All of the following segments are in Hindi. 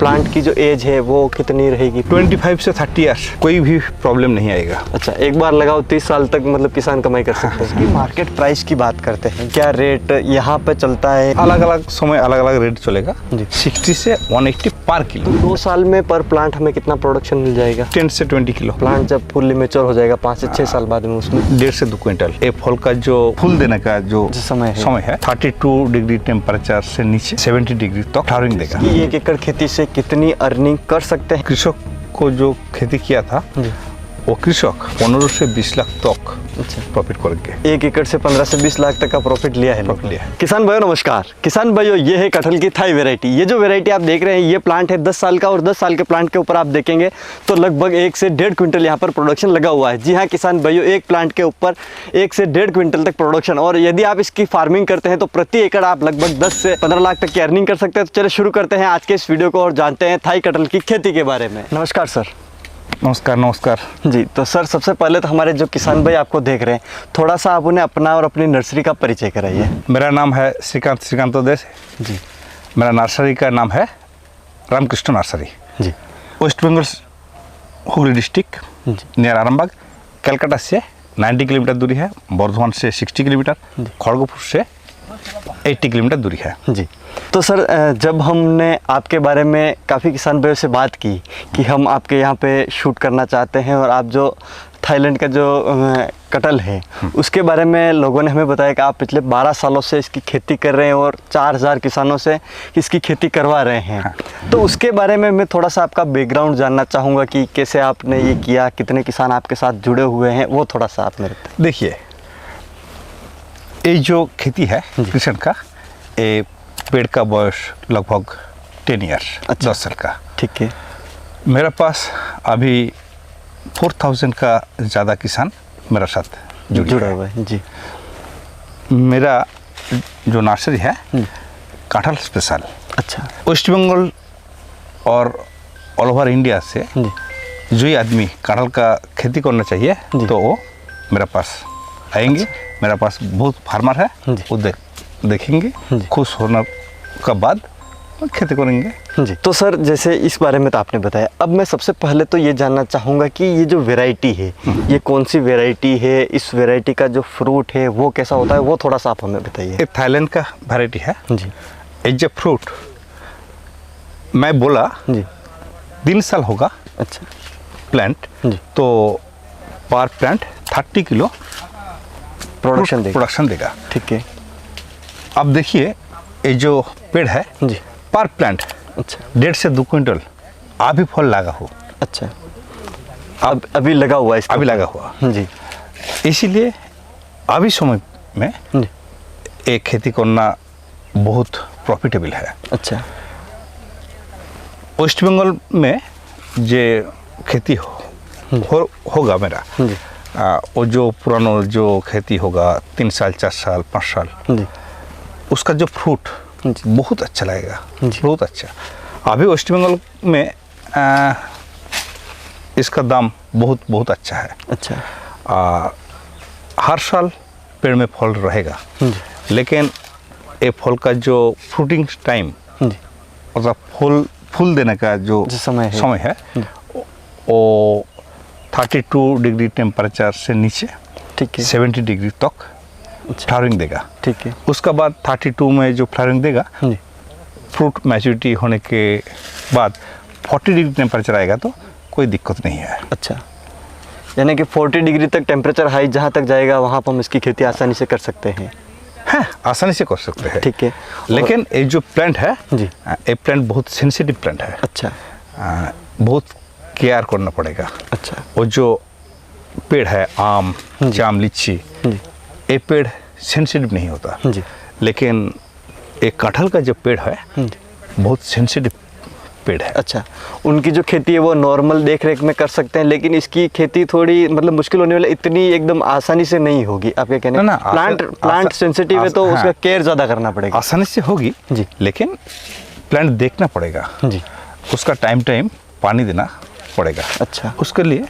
प्लांट की जो एज है वो कितनी रहेगी? 25 से 30 ईयर्स, कोई भी प्रॉब्लम नहीं आएगा। अच्छा, एक बार लगाओ 30 साल तक मतलब किसान कमाई कर सकते हैं। इसकी मार्केट प्राइस की बात करते हैं, क्या रेट यहाँ पे चलता है? अलग अलग समय अलग अलग रेट चलेगा जी। 60 से 180 पर किलो। 2 साल में पर प्लांट हमें कितना प्रोडक्शन मिल जाएगा? 10 से 20 किलो। प्लांट जब फुल्ली मैच्योर हो जाएगा 5 से 6 साल बाद में, उसमें 1.5 से 2 क्विंटल। ये फल का जो फूल देने का जो समय है 32 डिग्री टेम्परेचर से नीचे 70 डिग्री तक फ्लावरिंग देगा। 1 एकड़ खेती से कितनी अर्निंग कर सकते हैं? कृषक को जो खेती किया था वो कृषक 15 से 20 लाख तक प्रॉफिट करेंगे। 1 एकड़ से 15 से 20 लाख तक का प्रॉफिट लिया है। किसान भाइयों नमस्कार। किसान भाइयों, ये है कटहल की थाई वैरायटी। ये जो वैरायटी आप देख रहे हैं ये प्लांट है 10 साल का, और 10 साल के प्लांट के ऊपर आप देखेंगे तो लगभग 1 से 1.5 क्विंटल यहाँ पर प्रोडक्शन लगा हुआ है। जी हाँ किसान भाइयों, एक प्लांट के ऊपर 1 से 1.5 क्विंटल तक प्रोडक्शन, और यदि आप इसकी फार्मिंग करते हैं तो प्रति एकड़ आप लगभग 10 से 15 लाख तक की अर्निंग कर सकते हैं। तो चलिए शुरू करते हैं आज के इस वीडियो को और जानते हैं थाई कटहल की खेती के बारे में। नमस्कार सर। नमस्कार जी। तो सर सबसे पहले तो हमारे जो किसान भाई आपको देख रहे हैं, थोड़ा सा आप उन्हें अपना और अपनी नर्सरी का परिचय कराइए। मेरा नाम है श्रीकांतोदेश जी। मेरा नर्सरी का नाम है Ramakrishna nursery ji. West Bengal Hooghly district near Arambagh. Calcutta से 90 किलोमीटर दूरी है, बर्धमान से 60 किलोमीटर, खड़गपुर से 80 किलोमीटर दूरी है जी। तो सर जब हमने आपके बारे में काफ़ी किसान भाइयों से बात की कि हम आपके यहाँ पे शूट करना चाहते हैं, और आप जो थाईलैंड का जो कटहल है उसके बारे में लोगों ने हमें बताया कि आप पिछले 12 सालों से इसकी खेती कर रहे हैं और 4000 किसानों से इसकी खेती करवा रहे हैं। तो उसके बारे में मैं थोड़ा सा आपका बैकग्राउंड जानना चाहूँगा कि कैसे आपने ये किया, कितने किसान आपके साथ जुड़े हुए हैं, वो थोड़ा सा आप मेरे देखिए। ये जो खेती है किसान का, ये पेड़ का बयस लगभग 10 ईयर्स, 10 साल का। ठीक है। मेरे पास अभी 4000 का ज़्यादा किसान मेरे साथ जुड़ा हुआ है जी। मेरा जो नर्सरी है कटहल स्पेशल। अच्छा। वेस्ट बंगाल और ऑल ओवर इंडिया से जो ही आदमी कटहल का खेती करना चाहिए तो वो मेरे पास आएंगे। अच्छा। मेरे पास बहुत फार्मर है, वो देखेंगे, खुश होने का बाद खेती करेंगे जी। तो सर जैसे इस बारे में तो आपने बताया, अब मैं सबसे पहले तो ये जानना चाहूँगा कि ये जो वैरायटी है ये कौन सी वैरायटी है, इस वैरायटी का जो फ्रूट है वो कैसा होता है, वो थोड़ा सा आप हमें बताइए। ये थाईलैंड का वैरायटी है जी। एज ए फ्रूट मैं बोला जी 3 साल होगा। अच्छा। प्लांट जी। तो पर प्लांट 30 किलो प्रोडक्शन देगा। ठीक है। अब देखिए ये जो पेड़ है जी पर प्लांट 1.5 से 2 क्विंटल अभी फल लगा हो। अच्छा। अब अभी लगा हुआ है, अभी लगा हुआ जी। इसीलिए अभी समय में एक खेती करना बहुत प्रॉफिटेबल है। अच्छा। वेस्ट बंगाल में जो खेती होगा मेरा जी। वो जो पुराना जो खेती होगा 3 साल 4 साल 5 साल जी। उसका जो फ्रूट बहुत अच्छा लगेगा, बहुत अच्छा। अभी वेस्ट बंगाल में इसका दाम बहुत अच्छा है। अच्छा। हर साल पेड़ में फल रहेगा, लेकिन ये फल का जो फ्रूटिंग टाइम मतलब फूल देने का जो समय है वो 32 डिग्री टेम्परेचर से नीचे 70 डिग्री तक फ्लावरिंग देगा। ठीक है। उसका बाद 32 में जो फ्लावरिंग देगा फ्रूट मैच्योरिटी होने के बाद 40 डिग्री टेम्परेचर आएगा तो कोई दिक्कत नहीं है। अच्छा। यानी कि 40 डिग्री तक टेम्परेचर हाई जहाँ तक जाएगा वहाँ पर हम इसकी खेती आसानी से कर सकते हैं। हाँ, आसानी से कर सकते हैं। ठीक है। लेकिन ये जो प्लांट है जी, ये प्लांट बहुत सेंसिटिव प्लांट है। अच्छा। बहुत केयर करना पड़ेगा। अच्छा। वो जो पेड़ है आम, जाम, लीची, ये पेड़ सेंसिटिव नहीं होता जी। लेकिन एक कटहल का जो पेड़ है बहुत सेंसिटिव पेड़ है। अच्छा। उनकी जो खेती है वो नॉर्मल देख रेख में कर सकते हैं, लेकिन इसकी खेती थोड़ी मतलब मुश्किल होने वाला, इतनी एकदम आसानी से नहीं होगी। आप क्या कहने ना, प्लांट सेंसिटिव है तो उसका केयर ज़्यादा करना पड़ेगा। आसानी से होगी जी, लेकिन प्लांट देखना पड़ेगा जी, उसका टाइम पानी देना पड़ेगा। अच्छा। उसके लिए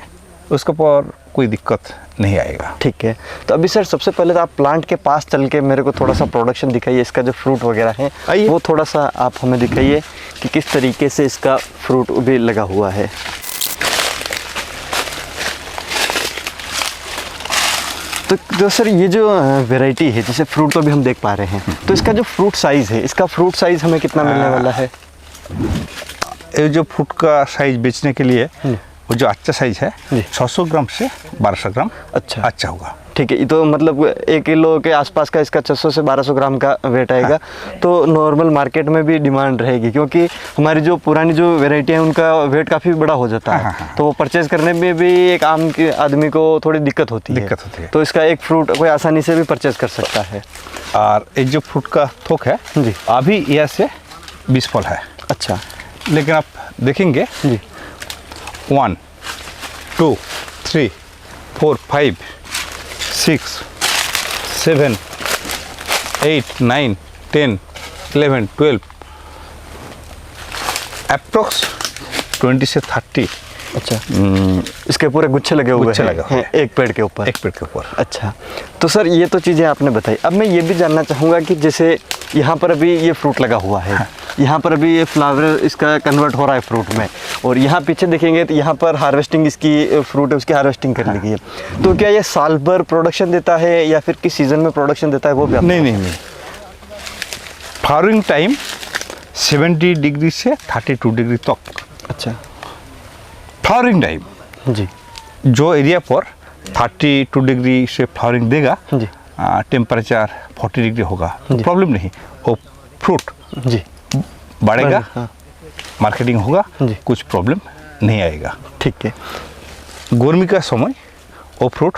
उसके ऊपर कोई दिक्कत नहीं आएगा। ठीक है। तो अभी सर सबसे पहले तो आप प्लांट के पास चल के मेरे को थोड़ा सा प्रोडक्शन दिखाइए, इसका जो फ्रूट वगैरह है आइए। वो थोड़ा सा आप हमें दिखाइए कि किस तरीके से इसका फ्रूट भी लगा हुआ है। तो सर ये जो वैरायटी है, जैसे फ्रूट तो अभी हम देख पा रहे हैं, तो इसका जो फ्रूट साइज़ है, इसका फ्रूट साइज़ हमें कितना मिलने वाला है? ये जो फ्रूट का साइज बेचने के लिए वो जो अच्छा साइज है जी। 600 ग्राम से 1200 ग्राम अच्छा होगा। ठीक है। ये तो मतलब 1 किलो के आसपास का इसका 600 से 1200 ग्राम का वेट आएगा। तो नॉर्मल मार्केट में भी डिमांड रहेगी, क्योंकि हमारी जो पुरानी जो वैरायटी है उनका वेट काफ़ी बड़ा हो जाता है। तो वो परचेज़ करने में भी एक आम के आदमी को थोड़ी दिक्कत होती है। तो इसका एक फ्रूट कोई आसानी से भी परचेज़ कर सकता है। और एक जो फ्रूट का थोक है जी, अभी यह से 20 फल है। अच्छा। लेकिन आप देखेंगे जी, 1 2 3 4 5 6 7 8 9 10 11 12 अप्रोक्स 20 से 30 अच्छा। इसके पूरे गुच्छे लगे हुए हैं एक पेड़ के ऊपर। एक पेड़ के ऊपर। अच्छा। तो सर ये तो चीज़ें आपने बताई। अब मैं ये भी जानना चाहूँगा कि जैसे यहाँ पर अभी ये फ्रूट लगा हुआ है, यहाँ पर अभी ये फ्लावर इसका कन्वर्ट हो रहा है फ्रूट में, और यहाँ पीछे देखेंगे तो यहाँ पर हार्वेस्टिंग इसकी फ्रूट है उसकी हार्वेस्टिंग कर ली गई है। तो क्या ये साल भर प्रोडक्शन देता है या फिर किस सीज़न में प्रोडक्शन देता है वो भी? नहीं, फ्लावरिंग टाइम 70 डिग्री से 32 डिग्री तक। अच्छा। फ्लावरिंग टाइम जी, जो एरिया पर 32 डिग्री से फ्लावरिंग देगा, जी, टेम्परेचर 40 डिग्री होगा तो प्रॉब्लम नहीं, वो फ्रूट जी बढ़ेगा, हाँ, मार्केटिंग होगा, जी, कुछ प्रॉब्लम नहीं आएगा। ठीक है। गर्मी का समय वो फ्रूट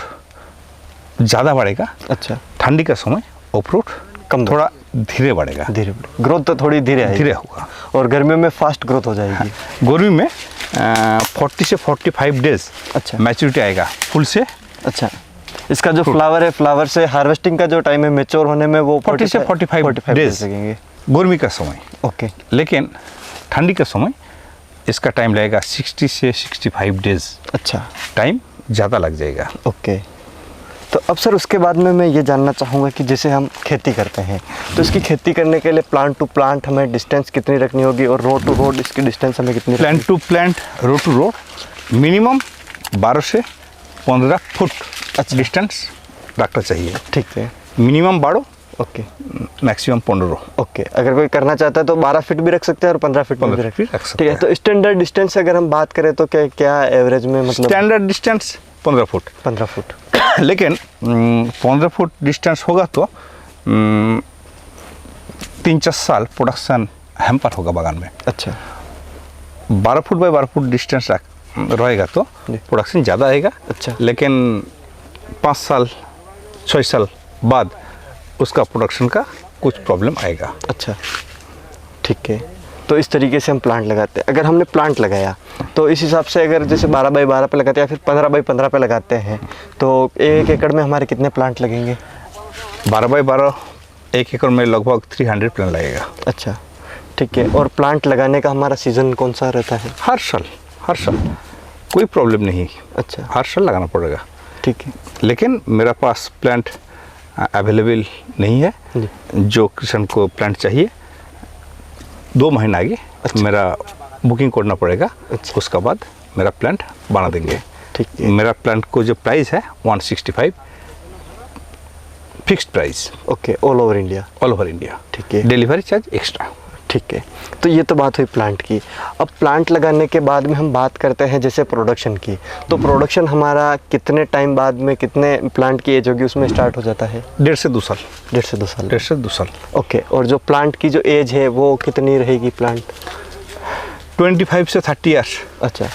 ज़्यादा बढ़ेगा। अच्छा। ठंडी का समय वो फ्रूट कम थोड़ा धीरे बढ़ेगा। धीरे ग्रोथ तो थोड़ी धीरे आएगी, धीरे होगा, और गर्मियों में फास्ट ग्रोथ हो जाएगी। गर्मी में 40 से 45 डेज अच्छा, मैच्योरिटी आएगा फूल से। अच्छा। इसका जो फ्लावर है, फ्लावर से हार्वेस्टिंग का जो टाइम है मैच्योर होने में वो 40 से 45 डेज लगेंगे गर्मी का समय। ओके। लेकिन ठंडी का समय इसका टाइम लगेगा 60 से 65 डेज। अच्छा, टाइम ज़्यादा लग जाएगा। ओके। तो अब सर उसके बाद में मैं ये जानना चाहूँगा कि जैसे हम खेती करते हैं तो इसकी खेती करने के लिए प्लांट टू प्लांट हमें डिस्टेंस कितनी रखनी होगी, और रोड टू रोड इसकी डिस्टेंस हमें कितनी? Plant to plant, road to road minimum 12 से 15 फुट डिस्टेंस रखना चाहिए। ठीक है। Minimum 12, okay, maximum 15। ओके। अगर कोई करना चाहता है तो 12 फीट भी रख सकते हैं और 15 फीट भी रख सकते हैं। तो स्टैंडर्ड डिस्टेंस अगर हम बात करें तो क्या क्या एवरेज में, मतलब? Standard distance 15 foot. 15 फुट। लेकिन 15 फुट डिस्टेंस होगा तो 3-4 साल प्रोडक्शन हैम्पर होगा बागान में। अच्छा। 12 फुट बाय 12 फुट डिस्टेंस रहेगा तो प्रोडक्शन ज़्यादा आएगा। अच्छा। लेकिन 5 साल 6 साल बाद उसका प्रोडक्शन का कुछ प्रॉब्लम आएगा। अच्छा, ठीक है। तो इस तरीके से हम प्लांट लगाते हैं। अगर हमने प्लांट लगाया तो इस हिसाब से अगर जैसे 12 बाई 12 पे लगाते हैं या फिर 15 बाई 15 पे लगाते हैं तो 1 एकड़ में हमारे कितने प्लांट लगेंगे? 12 बाई 12 1 एकड़ में लगभग 300 प्लांट लगेगा। अच्छा, ठीक है। और प्लांट लगाने का हमारा सीज़न कौन सा रहता है? हर साल कोई प्रॉब्लम नहीं। अच्छा, हर साल लगाना पड़ेगा। ठीक है। लेकिन मेरा पास प्लांट अवेलेबल नहीं है। जो किसान को प्लांट चाहिए 2 महीना आगे मेरा बुकिंग करना पड़ेगा। अच्छा। उसके बाद मेरा प्लांट बना देंगे। ठीक है। मेरा प्लांट को जो प्राइस है 165 fixed price. Okay, all over India? All over India. ठीक है। Delivery charge extra. ठीक है। तो ये तो बात हुई प्लांट की। अब प्लांट लगाने के बाद में हम बात करते हैं जैसे प्रोडक्शन की। तो प्रोडक्शन हमारा कितने टाइम बाद में, कितने प्लांट की एज होगी उसमें स्टार्ट हो जाता है? 1.5 से 2 साल। 1.5 से 2 साल। 1.5 से 2 साल। ओके। और जो प्लांट की जो एज है वो कितनी रहेगी प्लांट? 25 से 30 ईयर्स। अच्छा,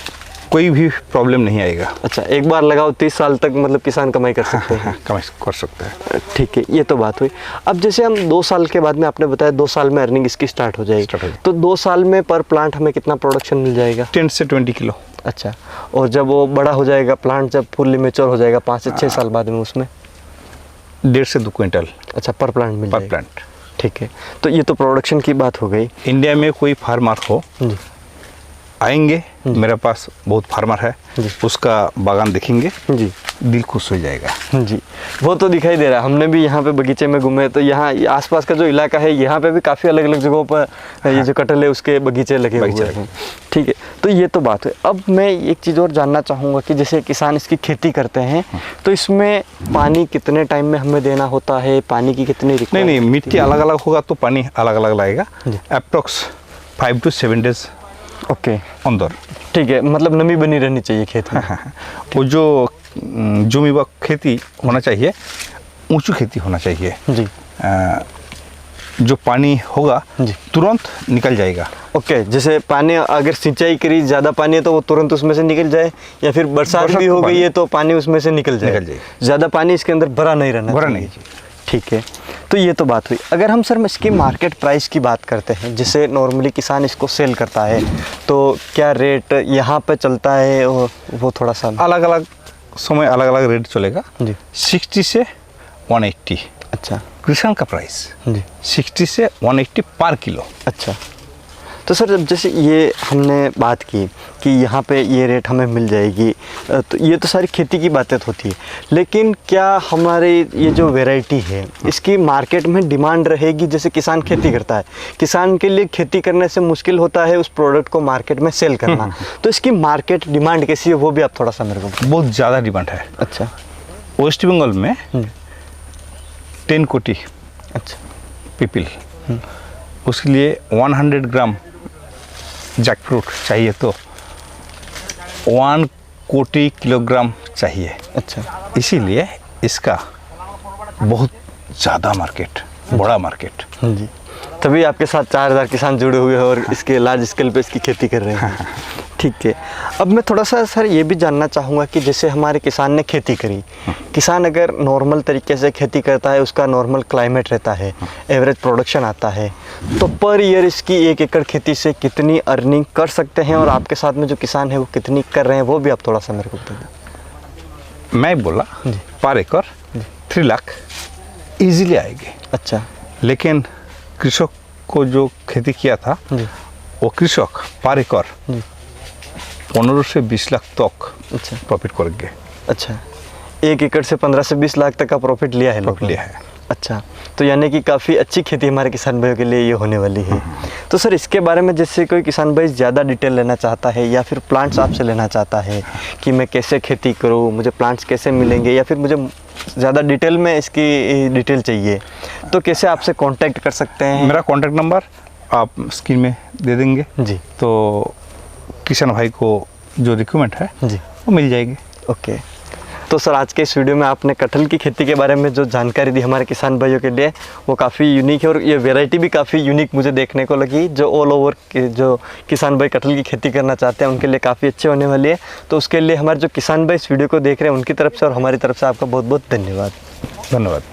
कोई भी प्रॉब्लम नहीं आएगा। अच्छा, एक बार लगाओ 30 साल तक मतलब किसान कमाई कर सकते हैं? कमाई कर सकते हैं। ठीक है, ये तो बात हुई। अब जैसे हम 2 साल के बाद में, आपने बताया 2 साल में अर्निंग इसकी स्टार्ट हो जाएगी। तो 2 साल में पर प्लांट हमें कितना प्रोडक्शन मिल जाएगा? 10 से 20 किलो। अच्छा। और जब वो बड़ा हो जाएगा प्लांट, जब फुल्ली मैच्योर हो जाएगा 5 से 6 साल बाद में, उसमें 1.5 से 2 क्विंटल। अच्छा, पर प्लांट मिल जाएगा? पर प्लांट। ठीक है। तो ये तो प्रोडक्शन की बात हो गई। इंडिया में कोई फार्मर हो आएंगे, मेरे पास बहुत फार्मर है, उसका बागान देखेंगे जी, दिल खुश हो जाएगा। जी, वो तो दिखाई दे रहा है। हमने भी यहाँ पे बगीचे में घूमे तो यहाँ आसपास का जो इलाका है यहाँ पे भी काफ़ी अलग अलग जगहों पर ये जो कटहल है उसके बगीचे लगे हुए हैं। ठीक है, तो ये तो बात है। अब मैं एक चीज़ और जानना चाहूँगा कि जैसे किसान इसकी खेती करते हैं तो इसमें पानी कितने टाइम में हमें देना होता है, पानी की कितनी नहीं, मिट्टी अलग अलग होगा तो पानी अलग अलग लगेगा। अप्रॉक्स 5 to 7 days ओके अंदर। ठीक है, मतलब नमी बनी रहनी चाहिए खेत में। वो जो जमीवा खेती होना चाहिए, ऊंची खेती होना चाहिए जी, जो पानी होगा जी, तुरंत निकल जाएगा। ओके, जैसे पानी अगर सिंचाई करी ज़्यादा पानी है तो वो तुरंत उसमें से निकल जाए, या फिर बरसात भी हो गई है तो पानी उसमें से निकल जाए। ज़्यादा पानी इसके अंदर भरा नहीं रहना चाहिए। ठीक है, तो ये तो बात हुई। अगर हम सर इसकी मार्केट प्राइस की बात करते हैं, जैसे नॉर्मली किसान इसको सेल करता है तो क्या रेट यहाँ पे चलता है, वो थोड़ा सा अलग अलग समय अलग अलग रेट चलेगा जी। 60 से 180। अच्छा, कृषण का प्राइस जी 60 से 180 पर किलो। अच्छा, तो सर जब जैसे ये हमने बात की कि यहाँ पे ये रेट हमें मिल जाएगी, तो ये तो सारी खेती की बातें होती है, लेकिन क्या हमारे ये जो वैरायटी है इसकी मार्केट में डिमांड रहेगी? जैसे किसान खेती करता है, किसान के लिए खेती करने से मुश्किल होता है उस प्रोडक्ट को मार्केट में सेल करना, तो इसकी मार्केट डिमांड कैसी है वो भी आप थोड़ा सा मेरे को। बहुत ज़्यादा डिमांड है। अच्छा, वेस्ट बंगाल में 10 कोटी अच्छा पीपल, उसके लिए 100 ग्राम जैकफ्रूट चाहिए तो 1 कोटी किलोग्राम चाहिए। अच्छा, इसीलिए इसका बहुत ज़्यादा मार्केट, बड़ा मार्केट। जी, तभी आपके साथ 4000 किसान जुड़े हुए हैं और इसके लार्ज स्केल पे इसकी खेती कर रहे हैं। ठीक है, अब मैं थोड़ा सा सर ये भी जानना चाहूँगा कि जैसे हमारे किसान ने खेती करी, किसान अगर नॉर्मल तरीके से खेती करता है, उसका नॉर्मल क्लाइमेट रहता है, एवरेज प्रोडक्शन आता है, तो पर ईयर इसकी 1 एकड़ खेती से कितनी अर्निंग कर सकते हैं, और आपके साथ में जो किसान है वो कितनी कर रहे हैं वो भी आप थोड़ा सा मेरे को बताइए। मैं बोला पर एकड़ 3 लाख इजीली आएगी। अच्छा, लेकिन कृषक को जो खेती किया था जी, वो कृषक पर एकड़ 15 से 20 लाख तक अच्छा प्रॉफिट करेंगे। अच्छा, 1 एकड़ से 15 से 20 लाख तक का प्रॉफिट लिया है लोगों ने। लिया है। अच्छा, तो यानी कि काफ़ी अच्छी खेती हमारे किसान भाइयों के लिए ये होने वाली है। तो सर इसके बारे में जैसे कोई किसान भाई ज़्यादा डिटेल लेना चाहता है, या फिर प्लांट्स आपसे लेना चाहता है कि मैं कैसे खेती करूँ, मुझे प्लांट्स कैसे मिलेंगे, या फिर मुझे ज़्यादा डिटेल में इसकी डिटेल चाहिए, तो कैसे आपसे कांटेक्ट कर सकते हैं? मेरा कांटेक्ट नंबर आप स्क्रीन में दे देंगे जी, तो किसान भाई को जो रिक्वायरमेंट है जी, वो मिल जाएगी। ओके। तो सर आज के इस वीडियो में आपने कटहल की खेती के बारे में जो जानकारी दी हमारे किसान भाइयों के लिए, वो काफ़ी यूनिक है, और ये वैरायटी भी काफ़ी यूनिक मुझे देखने को लगी, जो ऑल ओवर जो किसान भाई कटहल की खेती करना चाहते हैं उनके लिए काफ़ी अच्छी होने वाली है। तो उसके लिए हमारे जो किसान भाई इस वीडियो को देख रहे हैं उनकी तरफ से और हमारी तरफ से आपका बहुत बहुत धन्यवाद। धन्यवाद।